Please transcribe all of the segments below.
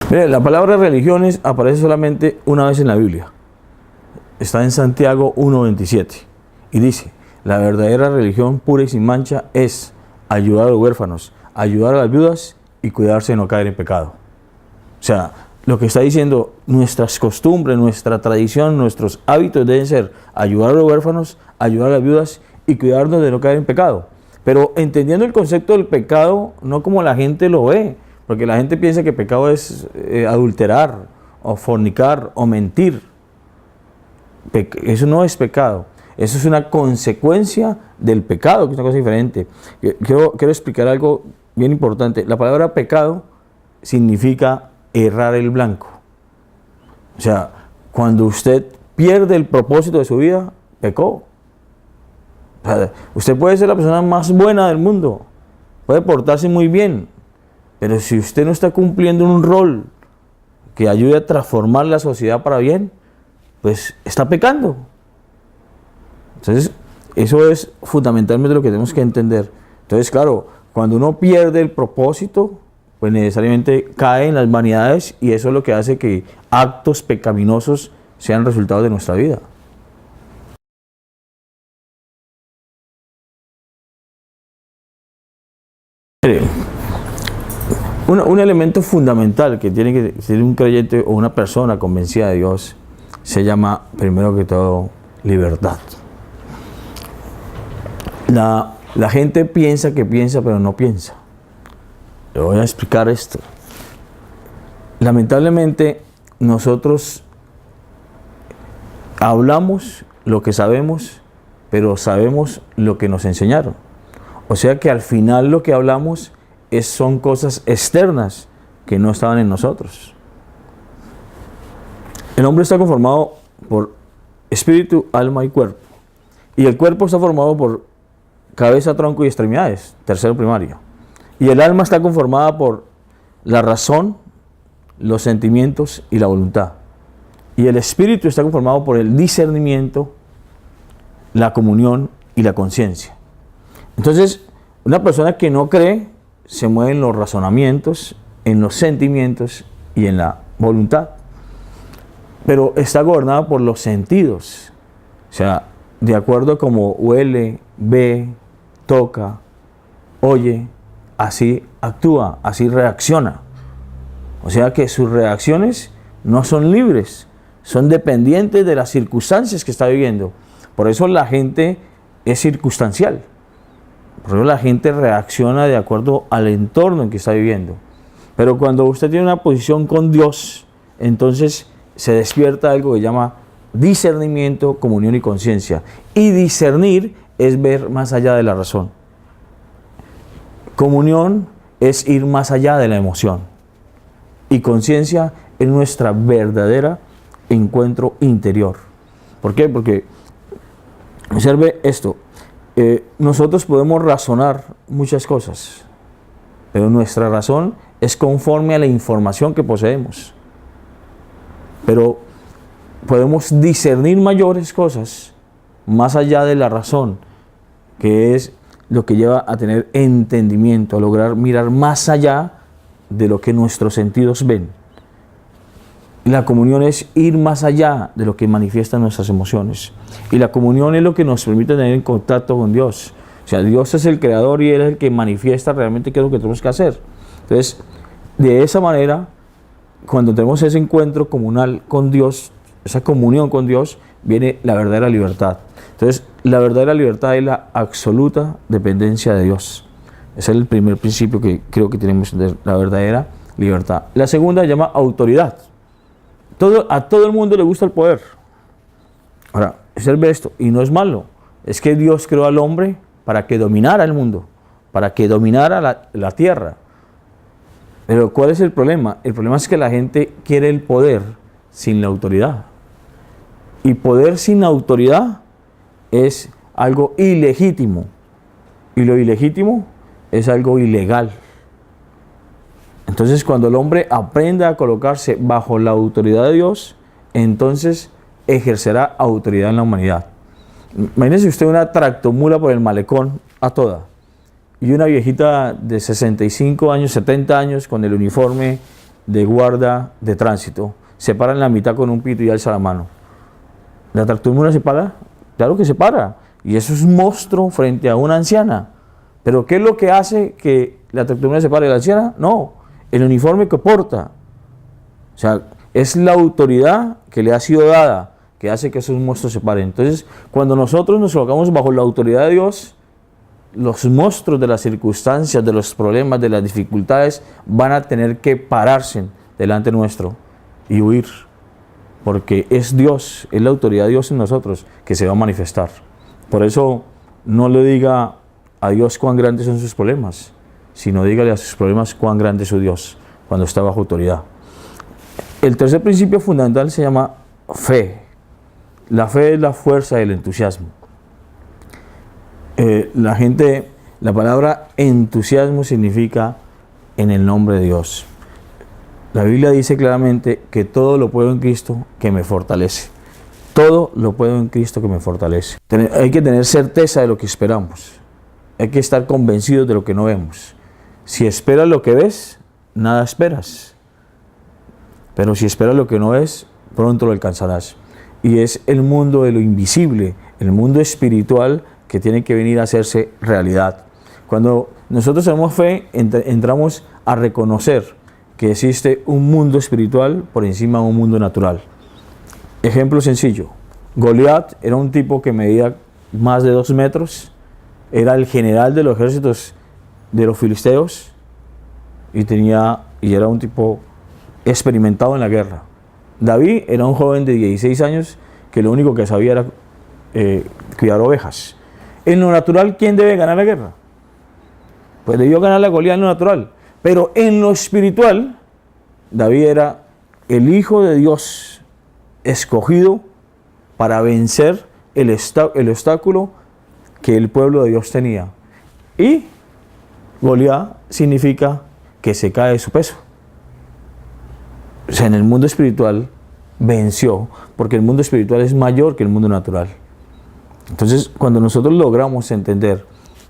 Mire, la palabra religiones aparece solamente una vez en la Biblia. Está en Santiago 1:27 y dice: la verdadera religión pura y sin mancha es ayudar a los huérfanos, ayudar a las viudas y cuidarse de no caer en pecado. O sea, lo que está diciendo, nuestras costumbres, nuestra tradición, nuestros hábitos deben ser ayudar a los huérfanos, ayudar a las viudas y cuidarnos de no caer en pecado. Pero entendiendo el concepto del pecado, no como la gente lo ve, porque la gente piensa que pecado es adulterar o fornicar o mentir. Eso no es pecado, eso es una consecuencia del pecado, que es una cosa diferente. Quiero explicar algo bien importante. La palabra pecado significa errar el blanco. O sea, cuando usted pierde el propósito de su vida, pecó. O sea, usted puede ser la persona más buena del mundo, puede portarse muy bien, pero si usted no está cumpliendo un rol que ayude a transformar la sociedad para bien, pues está pecando. Entonces, eso es fundamentalmente lo que tenemos que entender. Entonces, claro, cuando uno pierde el propósito, pues necesariamente cae en las vanidades y eso es lo que hace que actos pecaminosos sean resultados de nuestra vida. Un elemento fundamental que tiene que ser un creyente o una persona convencida de Dios se llama, primero que todo, libertad. La gente piensa que piensa, pero no piensa. Le voy a explicar esto. Lamentablemente, nosotros hablamos lo que sabemos, pero sabemos lo que nos enseñaron. O sea que al final lo que hablamos son cosas externas que no estaban en nosotros. El hombre está conformado por espíritu, alma y cuerpo. Y el cuerpo está formado por cabeza, tronco y extremidades, tercero primario. Y el alma está conformada por la razón, los sentimientos y la voluntad. Y el espíritu está conformado por el discernimiento, la comunión y la conciencia. Entonces, una persona que no cree se mueve en los razonamientos, en los sentimientos y en la voluntad. Pero está gobernada por los sentidos. O sea, de acuerdo a cómo huele, ve, toca, oye, así actúa, así reacciona. O sea que sus reacciones no son libres, son dependientes de las circunstancias que está viviendo. Por eso la gente es circunstancial. Por eso la gente reacciona de acuerdo al entorno en que está viviendo. Pero cuando usted tiene una posición con Dios, entonces se despierta algo que llama discernimiento, comunión y conciencia. Y discernir es ver más allá de la razón. Comunión es ir más allá de la emoción. Y conciencia es nuestra verdadera encuentro interior. ¿Por qué? Porque, observe esto, nosotros podemos razonar muchas cosas, pero nuestra razón es conforme a la información que poseemos. Pero podemos discernir mayores cosas más allá de la razón, que es lo que lleva a tener entendimiento, a lograr mirar más allá de lo que nuestros sentidos ven. La comunión es ir más allá de lo que manifiestan nuestras emociones. Y la comunión es lo que nos permite tener en contacto con Dios. O sea, Dios es el creador y Él es el que manifiesta realmente qué es lo que tenemos que hacer. Entonces, de esa manera, cuando tenemos ese encuentro comunal con Dios, esa comunión con Dios, viene la verdadera libertad. Entonces, la verdadera libertad es la absoluta dependencia de Dios. Ese es el primer principio que creo que tenemos de la verdadera libertad. La segunda se llama autoridad. A todo el mundo le gusta el poder. Ahora, observe esto, y no es malo. Es que Dios creó al hombre para que dominara el mundo, para que dominara la tierra. Pero ¿cuál es el problema? El problema es que la gente quiere el poder sin la autoridad. Y poder sin autoridad es algo ilegítimo. Y lo ilegítimo es algo ilegal. Entonces, cuando el hombre aprende a colocarse bajo la autoridad de Dios, entonces ejercerá autoridad en la humanidad. Imagínese usted una tractomula por el malecón a toda, y una viejita de 65 años, 70 años, con el uniforme de guarda de tránsito, se para en la mitad con un pito y alza la mano. ¿La tractomula se para? Claro que se para. Y eso es un monstruo frente a una anciana. Pero ¿qué es lo que hace que la tractomula se pare de la anciana? No, el uniforme que porta. O sea, es la autoridad que le ha sido dada que hace que esos monstruos se paren. Entonces, cuando nosotros nos colocamos bajo la autoridad de Dios, los monstruos de las circunstancias, de los problemas, de las dificultades, van a tener que pararse delante nuestro y huir. Porque es Dios, es la autoridad de Dios en nosotros que se va a manifestar. Por eso, no le diga a Dios cuán grandes son sus problemas, sino dígale a sus problemas cuán grande es su Dios cuando está bajo autoridad. El tercer principio fundamental se llama fe. La fe es la fuerza del entusiasmo. La palabra entusiasmo significa en el nombre de Dios. La Biblia dice claramente que todo lo puedo en Cristo que me fortalece. Todo lo puedo en Cristo que me fortalece. Hay que tener certeza de lo que esperamos. Hay que estar convencidos de lo que no vemos. Si esperas lo que ves, nada esperas. Pero si esperas lo que no ves, pronto lo alcanzarás. Y es el mundo de lo invisible, el mundo espiritual que tiene que venir a hacerse realidad. Cuando nosotros tenemos fe, entramos a reconocer que existe un mundo espiritual por encima de un mundo natural. Ejemplo sencillo, Goliat era un tipo que medía más de 2 metros, era el general de los ejércitos de los filisteos y era un tipo experimentado en la guerra. David era un joven de 16 años que lo único que sabía era cuidar ovejas. En lo natural, ¿quién debe ganar la guerra? Pues debió ganar la Goliat en lo natural. Pero en lo espiritual, David era el hijo de Dios escogido para vencer el obstáculo que el pueblo de Dios tenía. Y Goliat significa que se cae de su peso. O sea, en el mundo espiritual venció, porque el mundo espiritual es mayor que el mundo natural. Entonces, cuando nosotros logramos entender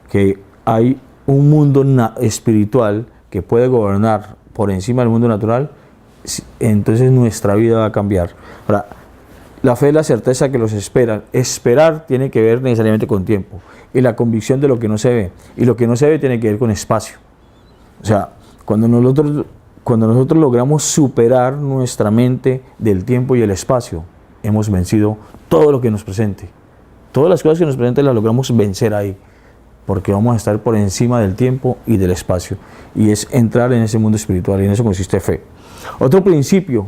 que hay un mundo espiritual que puede gobernar por encima del mundo natural, entonces nuestra vida va a cambiar. Ahora, la fe es la certeza que los esperan. Esperar tiene que ver necesariamente con tiempo y la convicción de lo que no se ve. Y lo que no se ve tiene que ver con espacio. O sea, cuando nosotros logramos superar nuestra mente del tiempo y el espacio, hemos vencido todo lo que nos presente. Todas las cosas que nos presenten las logramos vencer ahí, porque vamos a estar por encima del tiempo y del espacio. Y es entrar en ese mundo espiritual, y en eso consiste fe. Otro principio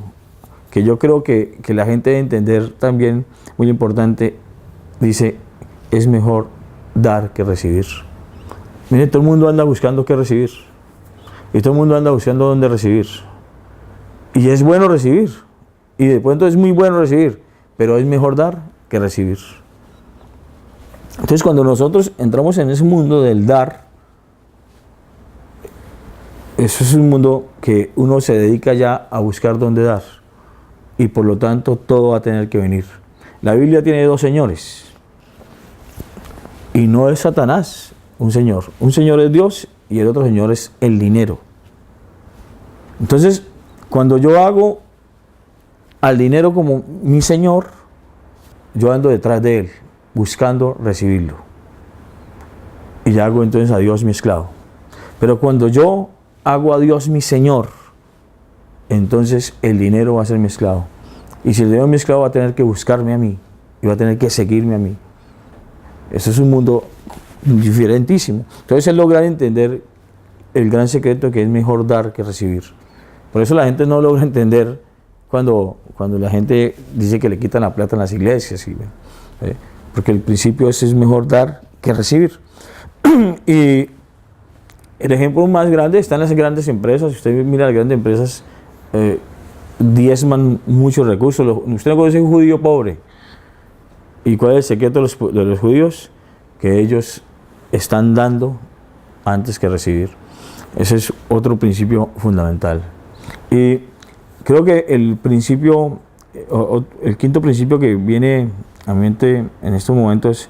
que yo creo que la gente debe entender también, muy importante, dice, es mejor dar que recibir. Mire, todo el mundo anda buscando qué recibir. Y todo el mundo anda buscando dónde recibir. Y es bueno recibir. Y de pronto es muy bueno recibir. Pero es mejor dar que recibir. Entonces, cuando nosotros entramos en ese mundo del dar, eso es un mundo que uno se dedica ya a buscar dónde dar. Y por lo tanto, todo va a tener que venir. La Biblia tiene 2 señores. Y no es Satanás un señor. Un señor es Dios y el otro señor es el dinero. Entonces, cuando yo hago al dinero como mi señor, yo ando detrás de él, buscando recibirlo. Y ya hago entonces a Dios mi esclavo. Pero cuando yo hago a Dios mi señor, entonces el dinero va a ser mi esclavo. Y si el dinero es mi esclavo, va a tener que buscarme a mí y va a tener que seguirme a mí. Eso es un mundo diferentísimo. Entonces es lograr entender el gran secreto que es mejor dar que recibir. Por eso la gente no logra entender cuando la gente dice que le quitan la plata en las iglesias. Porque el principio es mejor dar que recibir. Y el ejemplo más grande está en las grandes empresas. Si usted mira las grandes empresas, diezman muchos recursos. Usted no conoce un judío pobre. ¿Y cuál es el secreto de los judíos? Que ellos están dando antes que recibir. Ese es otro principio fundamental. Y creo que el quinto principio que viene a mi mente en estos momentos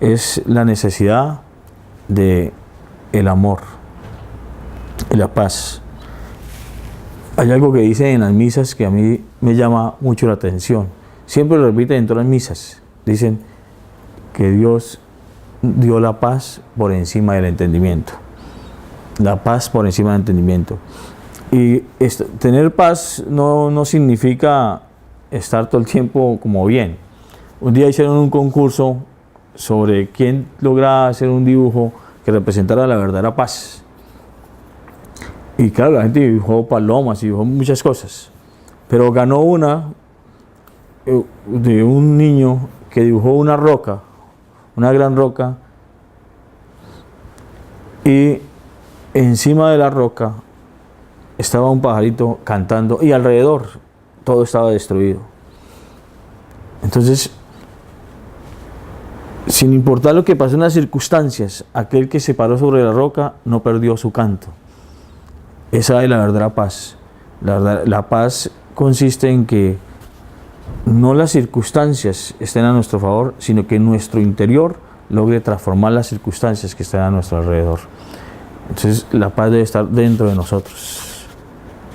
es la necesidad de el amor y la paz. Hay algo que dicen en las misas que a mí me llama mucho la atención. Siempre lo repiten en todas las misas. Dicen que Dios dio la paz por encima del entendimiento. La paz por encima del entendimiento. Y tener paz no significa estar todo el tiempo como bien. Un día hicieron un concurso sobre quién lograba hacer un dibujo que representara la verdadera paz. Y claro, la gente dibujó palomas y dibujó muchas cosas. Pero ganó una de un niño que dibujó una roca, una gran roca, y encima de la roca estaba un pajarito cantando y alrededor todo estaba destruido. Entonces, sin importar lo que pasó en las circunstancias, aquel que se paró sobre la roca no perdió su canto. Esa es la verdadera paz. La paz consiste en que no las circunstancias estén a nuestro favor, sino que nuestro interior logre transformar las circunstancias que están a nuestro alrededor. Entonces, la paz debe estar dentro de nosotros.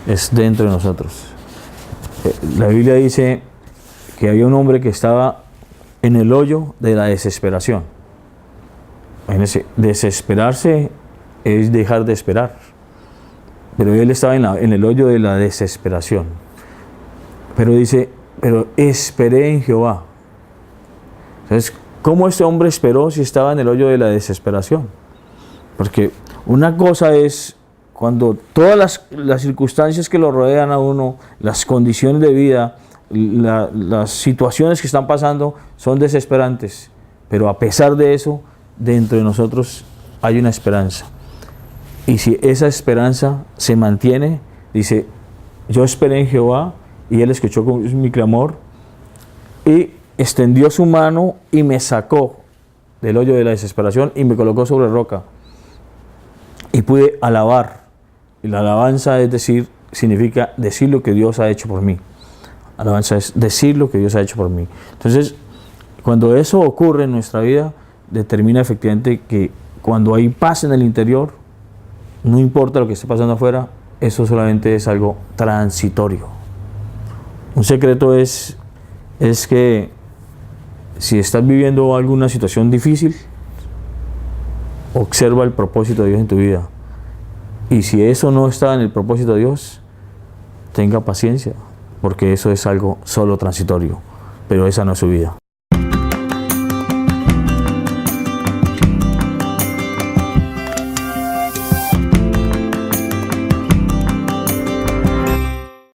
Es dentro de nosotros. La Biblia dice que había un hombre que estaba en el hoyo de la desesperación. Desesperarse es dejar de esperar. Pero él estaba en el hoyo de la desesperación. Pero dice, pero esperé en Jehová. Entonces, ¿cómo este hombre esperó si estaba en el hoyo de la desesperación? Porque una cosa es cuando todas las circunstancias que lo rodean a uno, las condiciones de vida, las situaciones que están pasando son desesperantes. Pero a pesar de eso, dentro de nosotros hay una esperanza. Y si esa esperanza se mantiene, dice, yo esperé en Jehová y Él escuchó mi clamor y extendió su mano y me sacó del hoyo de la desesperación y me colocó sobre roca. Y pude alabar. Y la alabanza significa decir lo que Dios ha hecho por mí. Alabanza es decir lo que Dios ha hecho por mí. Entonces, cuando eso ocurre en nuestra vida, determina efectivamente que cuando hay paz en el interior, no importa lo que esté pasando afuera, eso solamente es algo transitorio. Un secreto es que si estás viviendo alguna situación difícil, observa el propósito de Dios en tu vida. Y si eso no está en el propósito de Dios, tenga paciencia, porque eso es algo solo transitorio, pero esa no es su vida.